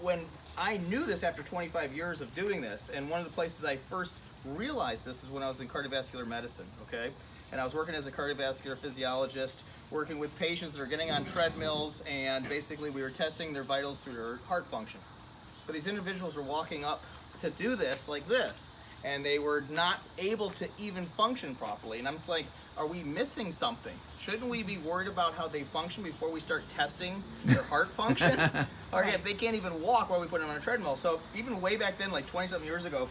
when I knew this after 25 years of doing this, and one of the places I first realized this is when I was in cardiovascular medicine, okay? And I was working as a cardiovascular physiologist, working with patients that are getting on treadmills, and basically we were testing their vitals through their heart function. But these individuals were walking up to do this like this, and they were not able to even function properly. And I'm just like, are we missing something? Shouldn't we be worried about how they function before we start testing their heart function? Or if they can't even walk, why are we putting them on a treadmill? So even way back then, like 20-something years ago,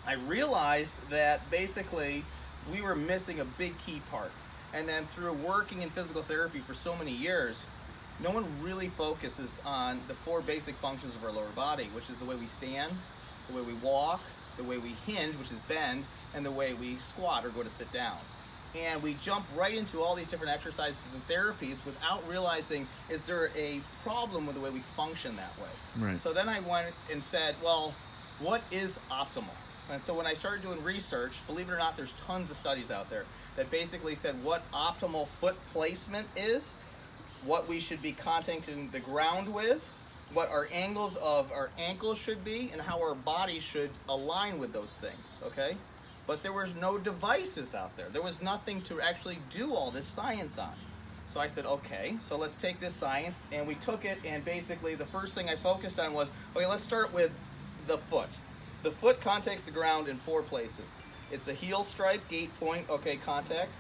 I realized that basically we were missing a big key part. And then through working in physical therapy for so many years, no one really focuses on the 4 basic functions of our lower body, which is the way we stand, the way we walk, the way we hinge, which is bend, and the way we squat or go to sit down. And we jump right into all these different exercises and therapies without realizing, is there a problem with the way we function that way? Right. So then I went and said, well, what is optimal? And so when I started doing research, believe it or not, there's tons of studies out there that basically said what optimal foot placement is, what we should be contacting the ground with, what our angles of our ankles should be, and how our body should align with those things, okay? But there was no devices out there. There was nothing to actually do all this science on. So I said, okay, so let's take this science, and we took it, and basically the first thing I focused on was, okay, let's start with the foot. The foot contacts the ground in 4 places. It's a heel strike, gate point, okay, contact.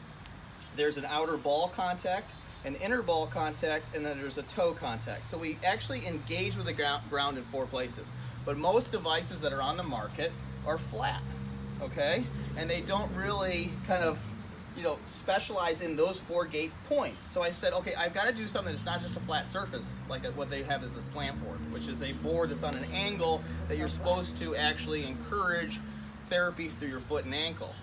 There's an outer ball contact, an inner ball contact, and then there's a toe contact. So we actually engage with the ground in 4 places. But most devices that are on the market are flat. Okay, and they don't really kind of, specialize in those 4 gate points. So I said, okay, I've got to do something that's not just a flat surface, like what they have is a slant board, which is a board that's on an angle that you're supposed to actually encourage therapy through your foot and ankle.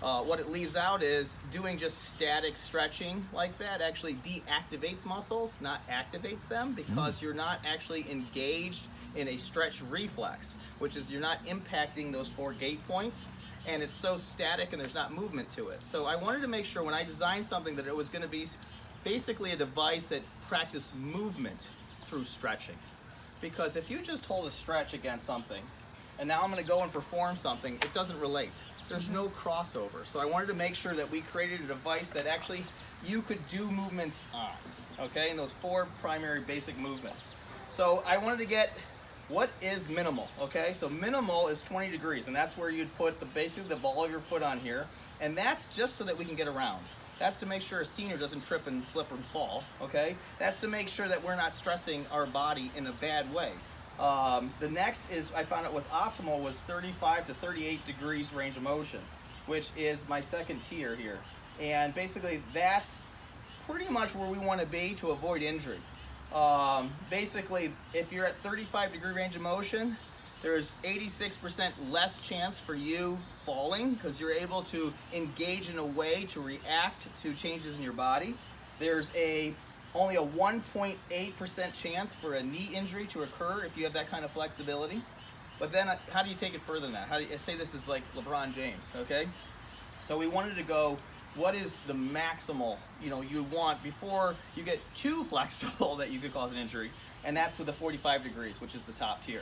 What it leaves out is doing just static stretching like that actually deactivates muscles, not activates them, because you're not actually engaged in a stretch reflex, which is you're not impacting those 4 gate points, and it's so static and there's not movement to it. So I wanted to make sure when I designed something that it was going to be basically a device that practiced movement through stretching. Because if you just hold a stretch against something, and now I'm going to go and perform something, it doesn't relate. There's no crossover. So I wanted to make sure that we created a device that actually you could do movements on, okay, and those 4 primary basic movements. So I wanted to get what is minimal, okay? So minimal is 20 degrees, and that's where you'd put basically the ball of your foot on here, and that's just so that we can get around. That's to make sure a senior doesn't trip and slip and fall, okay? That's to make sure that we're not stressing our body in a bad way. The next is, I found out was optimal, was 35 to 38 degrees range of motion, which is my second tier here. And basically that's pretty much where we want to be to avoid injury. Basically, if you're at 35 degree range of motion, there's 86% less chance for you falling because you're able to engage in a way to react to changes in your body. There's only a 1.8% chance for a knee injury to occur if you have that kind of flexibility. But then how do you take it further than that? How do you say this is like LeBron James, okay? So we wanted to go, what is the maximal, you want before you get too flexible that you could cause an injury, and that's with the 45 degrees, which is the top tier.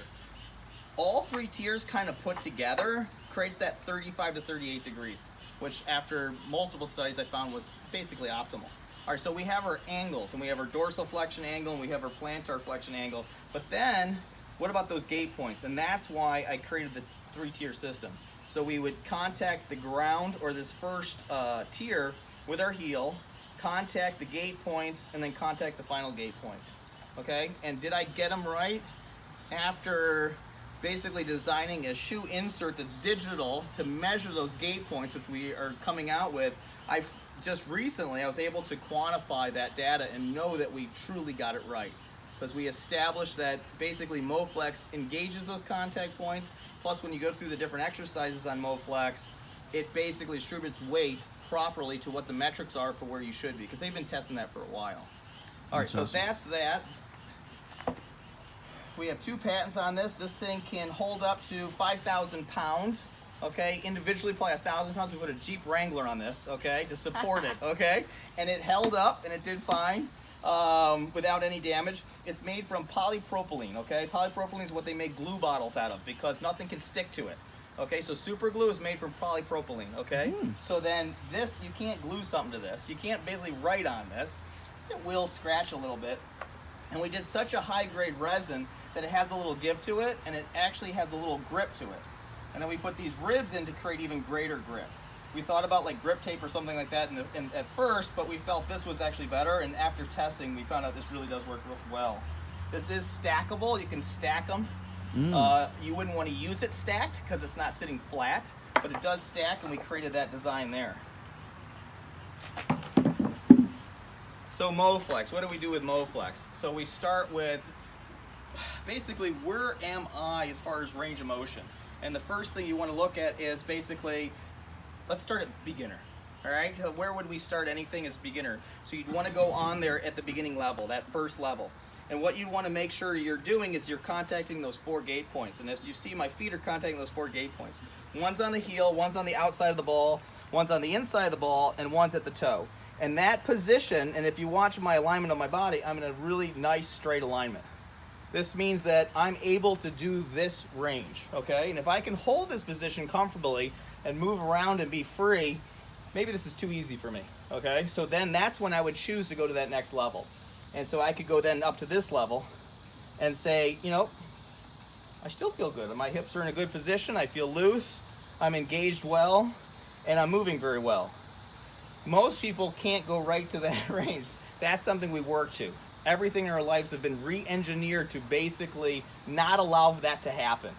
All 3 tiers kind of put together creates that 35 to 38 degrees, which after multiple studies I found was basically optimal. All right, so we have our angles, and we have our dorsal flexion angle, and we have our plantar flexion angle, but then what about those gate points? And that's why I created the 3-tier system. So we would contact the ground or this first tier with our heel, contact the gate points, and then contact the final gate point. Okay? And did I get them right? After basically designing a shoe insert that's digital to measure those gate points, which we are coming out with, just recently I was able to quantify that data and know that we truly got it right. Because we established that basically Moflex engages those contact points. Plus, when you go through the different exercises on Moflex, it basically distributes weight properly to what the metrics are for where you should be, because they've been testing that for a while. All right, so that's that. We have 2 patents on this. This thing can hold up to 5,000 pounds, okay? Individually, probably 1,000 pounds. We put a Jeep Wrangler on this, okay, to support it, okay? And it held up, and it did fine without any damage. it's made from polypropylene, okay? Polypropylene is what they make glue bottles out of because nothing can stick to it. Okay, so super glue is made from polypropylene, okay? So then this, you can't glue something to this. You can't basically write on this. It will scratch a little bit. And we did such a high grade resin that it has a little give to it, and it actually has a little grip to it. And then we put these ribs in to create even greater grip. We thought about like grip tape or something like that at first, but we felt this was actually better, and after testing we found out this really does work real well. This is stackable, you can stack them. You wouldn't want to use it stacked because it's not sitting flat, but it does stack, and we created that design there. So Moflex, what do we do with Moflex? So we start with basically where am I as far as range of motion? And the first thing you want to look at is basically, let's start at beginner. All right, where would we start anything as beginner? So you'd want to go on there at the beginning level, that first level. And what you want to make sure you're doing is you're contacting those 4 gate points. And as you see, my feet are contacting those 4 gate points. One's on the heel, one's on the outside of the ball, one's on the inside of the ball, and one's at the toe. And that position, and if you watch my alignment of my body, I'm in a really nice straight alignment. This means that I'm able to do this range, okay? And if I can hold this position comfortably and move around and be free, maybe this is too easy for me, okay? So then that's when I would choose to go to that next level. And so I could go then up to this level and say, you know, I still feel good. My hips are in a good position. I feel loose. I'm engaged well, and I'm moving very well. Most people can't go right to that range. That's something we work to. Everything in our lives have been re-engineered to basically not allow that to happen.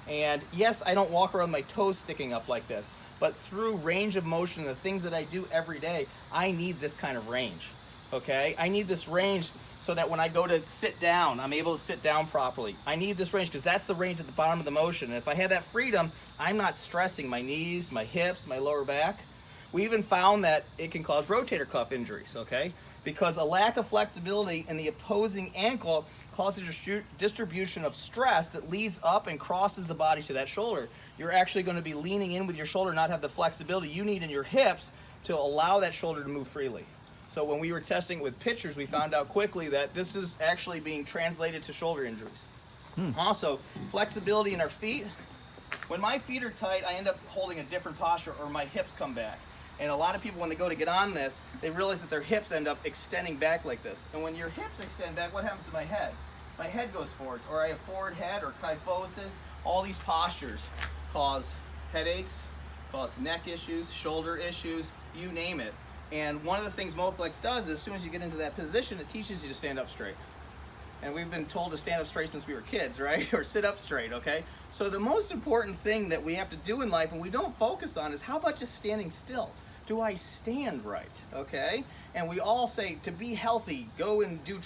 And yes, I don't walk around with my toes sticking up like this, but through range of motion, the things that I do every day, I need this kind of range. Okay, I need this range so that when I go to sit down, I'm able to sit down properly. I need this range because that's the range at the bottom of the motion. And if I have that freedom, I'm not stressing my knees, my hips, my lower back. We even found that it can cause rotator cuff injuries, okay? Because a lack of flexibility in the opposing ankle causes a distribution of stress that leads up and crosses the body to that shoulder. You're actually going to be leaning in with your shoulder, not have the flexibility you need in your hips to allow that shoulder to move freely. So when we were testing it with pitchers, we found out quickly that this is actually being translated to shoulder injuries. Also, flexibility in our feet. When my feet are tight, I end up holding a different posture or my hips come back. And a lot of people, when they go to get on this, they realize that their hips end up extending back like this. And when your hips extend back, what happens to my head? My head goes forward, or I have forward head or kyphosis. All these postures cause headaches, cause neck issues, shoulder issues, you name it. And one of the things Moflex does is as soon as you get into that position, it teaches you to stand up straight. And we've been told to stand up straight since we were kids, right? Or sit up straight, okay? So the most important thing that we have to do in life and we don't focus on is how about just standing still? Do I stand right, okay? And we all say to be healthy, go and do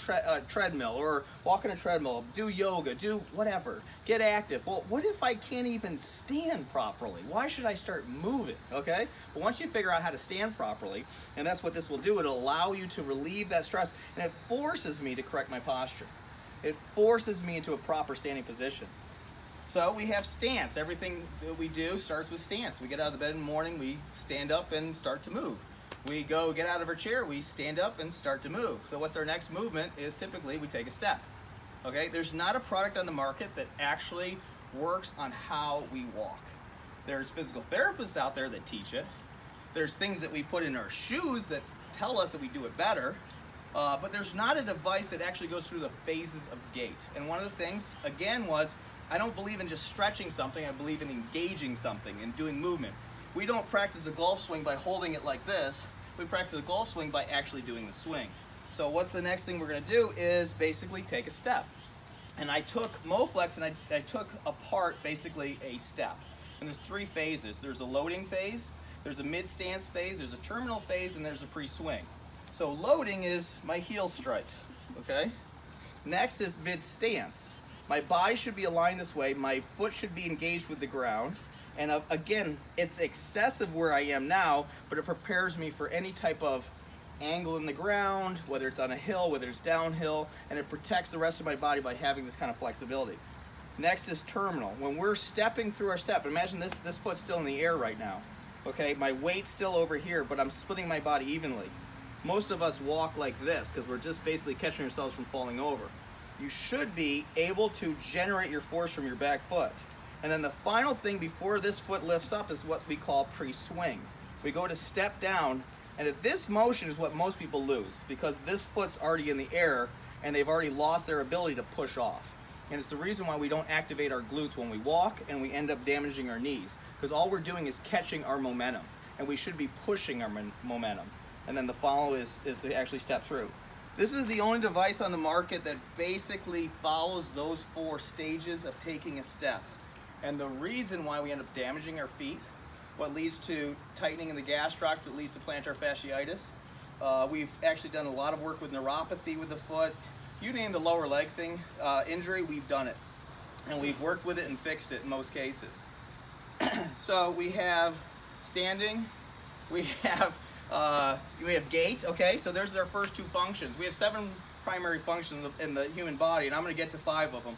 treadmill or walk on a treadmill, do yoga, do whatever, get active. Well, what if I can't even stand properly? Why should I start moving, okay? But once you figure out how to stand properly, and that's what this will do, it'll allow you to relieve that stress, and it forces me to correct my posture. It forces me into a proper standing position. So we have stance. Everything that we do starts with stance. We get out of the bed in the morning, we stand up and start to move. We go get out of our chair, we stand up and start to move. So what's our next movement is typically we take a step. Okay, there's not a product on the market that actually works on how we walk. There's physical therapists out there that teach it. There's things that we put in our shoes that tell us that we do it better. But there's not a device that actually goes through the phases of gait. And one of the things, again, was I don't believe in just stretching something, I believe in engaging something and doing movement. We don't practice a golf swing by holding it like this. We practice a golf swing by actually doing the swing. So what's the next thing we're gonna do is basically take a step. And I took Moflex and I took apart basically a step. And there's 3 phases. There's a loading phase, there's a mid-stance phase, there's a terminal phase, and there's a pre-swing. So loading is my heel strikes, okay? Next is mid-stance. My body should be aligned this way, my foot should be engaged with the ground, and again, it's excessive where I am now, but it prepares me for any type of angle in the ground, whether it's on a hill, whether it's downhill, and it protects the rest of my body by having this kind of flexibility. Next is terminal. When we're stepping through our step, imagine this foot's still in the air right now, okay? My weight's still over here, but I'm splitting my body evenly. Most of us walk like this because we're just basically catching ourselves from falling over. you should be able to generate your force from your back foot. And then the final thing before this foot lifts up is what we call pre-swing. We go to step down, and at this motion is what most people lose, because this foot's already in the air and they've already lost their ability to push off. And it's the reason why we don't activate our glutes when we walk, and we end up damaging our knees, because all we're doing is catching our momentum, and we should be pushing our momentum. And then the follow is to actually step through. This is the only device on the market that basically follows those 4 stages of taking a step. And the reason why we end up damaging our feet, what leads to tightening in the gastrocs, it leads to plantar fasciitis. We've actually done a lot of work with neuropathy with the foot. You name the lower leg thing, injury, we've done it. And we've worked with it and fixed it in most cases. So we have standing, we have gait, okay? So there's our first 2 functions. We have 7 primary functions in the human body, and I'm gonna get to 5 of them.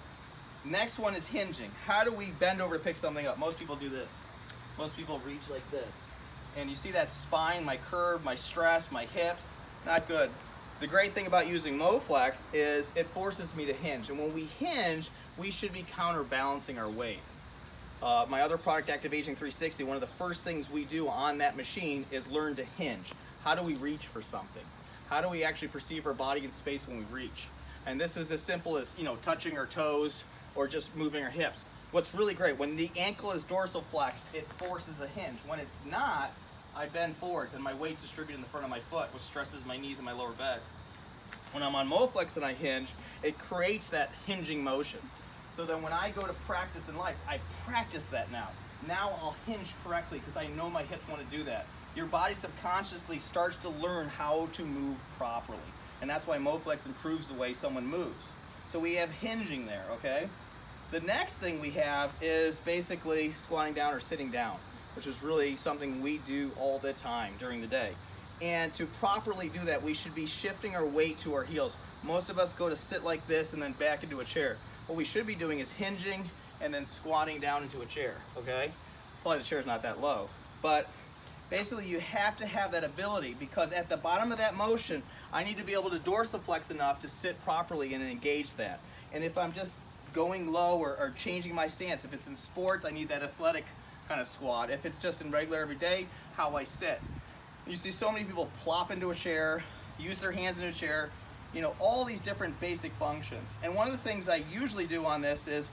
Next one is hinging. How do we bend over to pick something up? Most people do this. Most people reach like this. And you see that spine, my curve, my stress, my hips, not good. The great thing about using Moflex is it forces me to hinge. And when we hinge, we should be counterbalancing our weight. My other product, Activation 360, one of the first things we do on that machine is learn to hinge. How do we reach for something? How do we actually perceive our body in space when we reach? And this is as simple as, touching our toes or just moving our hips. What's really great, when the ankle is dorsal flexed, it forces a hinge. When it's not, I bend forwards and my weight's distributed in the front of my foot, which stresses my knees and my lower back. When I'm on Moflex and I hinge, it creates that hinging motion. So then when I go to practice in life, I practice that now. Now I'll hinge correctly because I know my hips want to do that. Your body subconsciously starts to learn how to move properly. And that's why Moflex improves the way someone moves. So we have hinging there, okay? The next thing we have is basically squatting down or sitting down, which is really something we do all the time during the day. And to properly do that, we should be shifting our weight to our heels. Most of us go to sit like this and then back into a chair. What we should be doing is hinging and then squatting down into a chair, okay? Probably the chair's not that low. But basically you have to have that ability, because at the bottom of that motion, I need to be able to dorsiflex enough to sit properly and engage that. And if I'm just going low or changing my stance, if it's in sports, I need that athletic kind of squat. If it's just in regular everyday, how I sit. You see so many people plop into a chair, use their hands in a chair, all these different basic functions. And one of the things I usually do on this is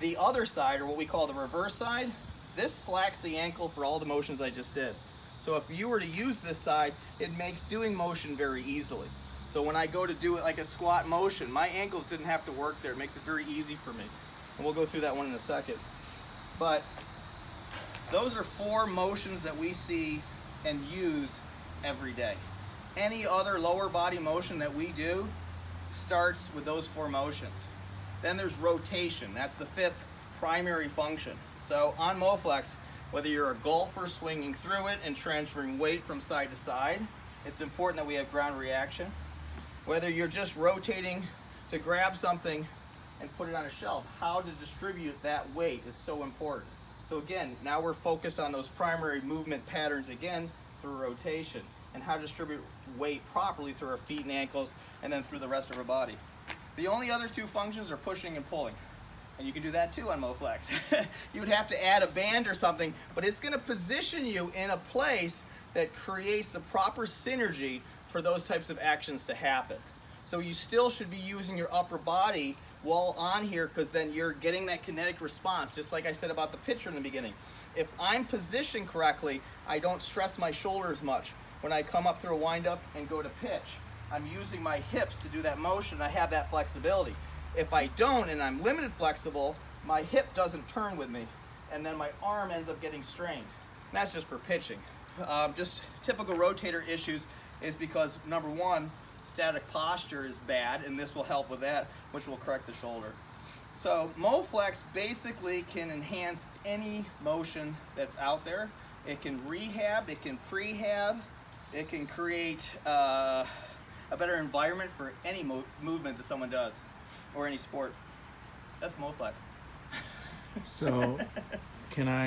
the other side, or what we call the reverse side, this slacks the ankle for all the motions I just did. So if you were to use this side, it makes doing motion very easily. So when I go to do it like a squat motion, my ankles didn't have to work there. It makes it very easy for me. And we'll go through that one in a second. But those are 4 motions that we see and use every day. Any other lower body motion that we do starts with those 4 motions. Then there's rotation. That's the 5th primary function. So on Moflex, whether you're a golfer swinging through it and transferring weight from side to side, it's important that we have ground reaction. Whether you're just rotating to grab something and put it on a shelf, how to distribute that weight is so important. So again, now we're focused on those primary movement patterns again through rotation, and how to distribute weight properly through our feet and ankles, and then through the rest of our body. The only other 2 functions are pushing and pulling. And you can do that too on Moflex. You would have to add a band or something, but it's gonna position you in a place that creates the proper synergy for those types of actions to happen. So you still should be using your upper body while on here, because then you're getting that kinetic response, just like I said about the pitcher in the beginning. If I'm positioned correctly, I don't stress my shoulders much. When I come up through a windup and go to pitch, I'm using my hips to do that motion. I have that flexibility. If I don't, and I'm limited flexible, my hip doesn't turn with me, and then my arm ends up getting strained. And that's just for pitching. Just typical rotator issues is because, number 1, static posture is bad, and this will help with that, which will correct the shoulder. So Moflex basically can enhance any motion that's out there. It can rehab, it can prehab, it can create a better environment for any movement that someone does, or any sport. That's Moflex. So, can I